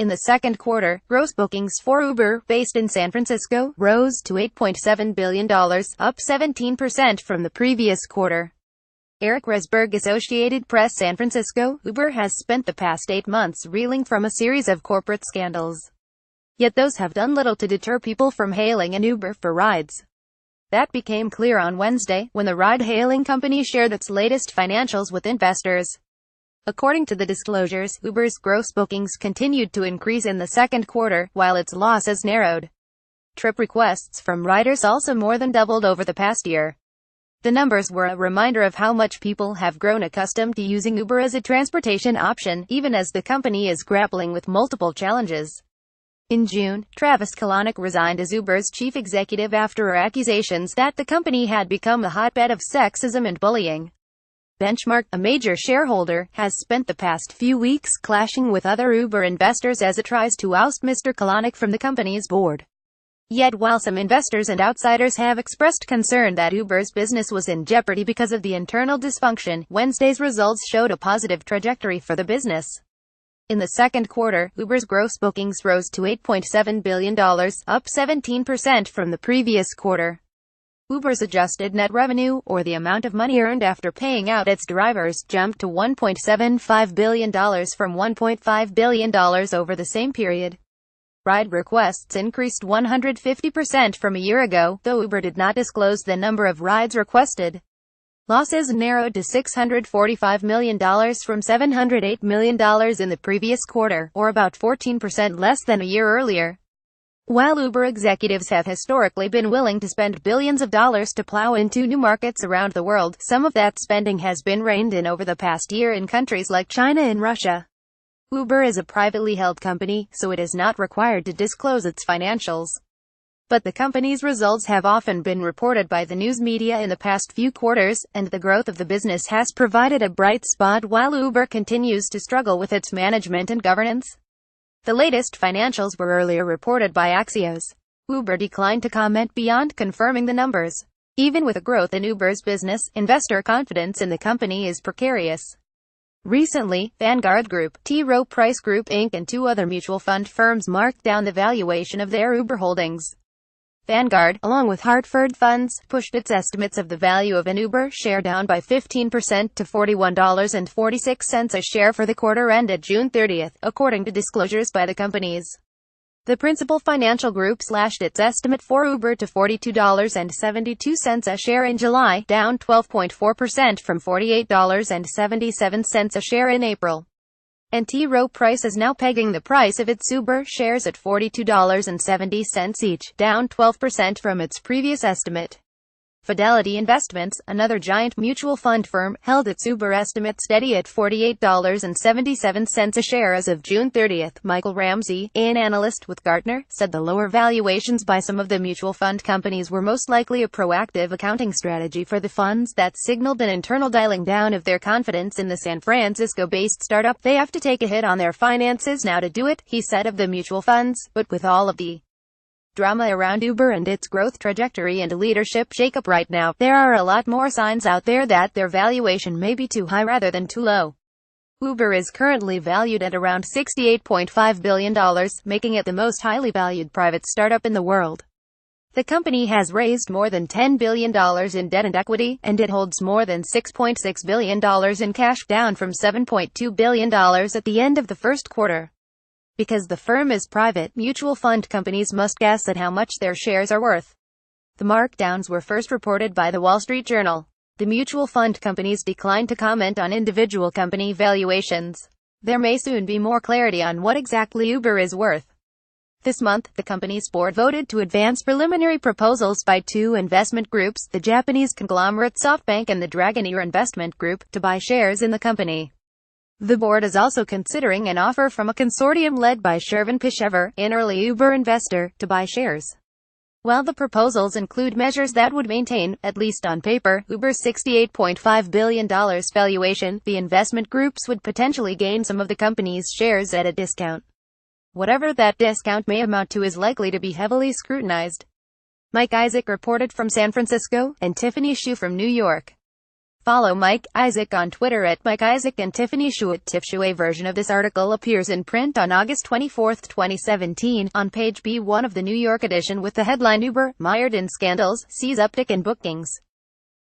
In the second quarter, gross bookings for Uber, based in San Francisco, rose to $8.7 billion, up 17% from the previous quarter. Eric Resberg, Associated Press, San Francisco. Uber has spent the past 8 months reeling from a series of corporate scandals. Yet those have done little to deter people from hailing an Uber for rides. That became clear on Wednesday, when the ride-hailing company shared its latest financials with investors. According to the disclosures, Uber's gross bookings continued to increase in the second quarter, while its losses narrowed. Trip requests from riders also more than doubled over the past year. The numbers were a reminder of how much people have grown accustomed to using Uber as a transportation option, even as the company is grappling with multiple challenges. In June, Travis Kalanick resigned as Uber's chief executive after accusations that the company had become a hotbed of sexism and bullying. Benchmark, a major shareholder, has spent the past few weeks clashing with other Uber investors as it tries to oust Mr. Kalanick from the company's board. Yet while some investors and outsiders have expressed concern that Uber's business was in jeopardy because of the internal dysfunction, Wednesday's results showed a positive trajectory for the business. In the second quarter, Uber's gross bookings rose to $8.7 billion, up 17% from the previous quarter. Uber's adjusted net revenue, or the amount of money earned after paying out its drivers, jumped to $1.75 billion from $1.5 billion over the same period. Ride requests increased 150% from a year ago, though Uber did not disclose the number of rides requested. Losses narrowed to $645 million from $708 million in the previous quarter, or about 14% less than a year earlier. While Uber executives have historically been willing to spend billions of dollars to plow into new markets around the world, some of that spending has been reined in over the past year in countries like China and Russia. Uber is a privately held company, so it is not required to disclose its financials. But the company's results have often been reported by the news media in the past few quarters, and the growth of the business has provided a bright spot while Uber continues to struggle with its management and governance. The latest financials were earlier reported by Axios. Uber declined to comment beyond confirming the numbers. Even with a growth in Uber's business, investor confidence in the company is precarious. Recently, Vanguard Group, T. Rowe Price Group Inc. and 2 other mutual fund firms marked down the valuation of their Uber holdings. Vanguard, along with Hartford Funds, pushed its estimates of the value of an Uber share down by 15% to $41.46 a share for the quarter ended June 30, according to disclosures by the companies. The Principal Financial Group slashed its estimate for Uber to $42.72 a share in July, down 12.4% from $48.77 a share in April. And T. Rowe Price is now pegging the price of its Uber shares at $42.70 each, down 12% from its previous estimate. Fidelity Investments, another giant mutual fund firm, held its Uber estimate steady at $48.77 a share as of June 30. Michael Ramsey, an analyst with Gartner, said the lower valuations by some of the mutual fund companies were most likely a proactive accounting strategy for the funds that signaled an internal dialing down of their confidence in the San Francisco-based startup. They have to take a hit on their finances now to do it, he said of the mutual funds, but with all of the drama around Uber and its growth trajectory and leadership shakeup right now, there are a lot more signs out there that their valuation may be too high rather than too low. Uber is currently valued at around $68.5 billion, making it the most highly valued private startup in the world. The company has raised more than $10 billion in debt and equity, and it holds more than $6.6 billion in cash, down from $7.2 billion at the end of the first quarter. Because the firm is private, mutual fund companies must guess at how much their shares are worth. The markdowns were first reported by the Wall Street Journal. The mutual fund companies declined to comment on individual company valuations. There may soon be more clarity on what exactly Uber is worth. This month, the company's board voted to advance preliminary proposals by 2 investment groups, the Japanese conglomerate SoftBank and the Dragoneer Investment Group, to buy shares in the company. The board is also considering an offer from a consortium led by Shervin Pishevar, an early Uber investor, to buy shares. While the proposals include measures that would maintain, at least on paper, Uber's $68.5 billion valuation, the investment groups would potentially gain some of the company's shares at a discount. Whatever that discount may amount to is likely to be heavily scrutinized. Mike Isaac reported from San Francisco, and Tiffany Shu from New York. Follow Mike Isaac on Twitter at Mike Isaac and Tiffany Shu at Tiff Shu. A version of this article appears in print on August 24, 2017, on page B1 of the New York edition with the headline Uber, mired in scandals, sees uptick in bookings.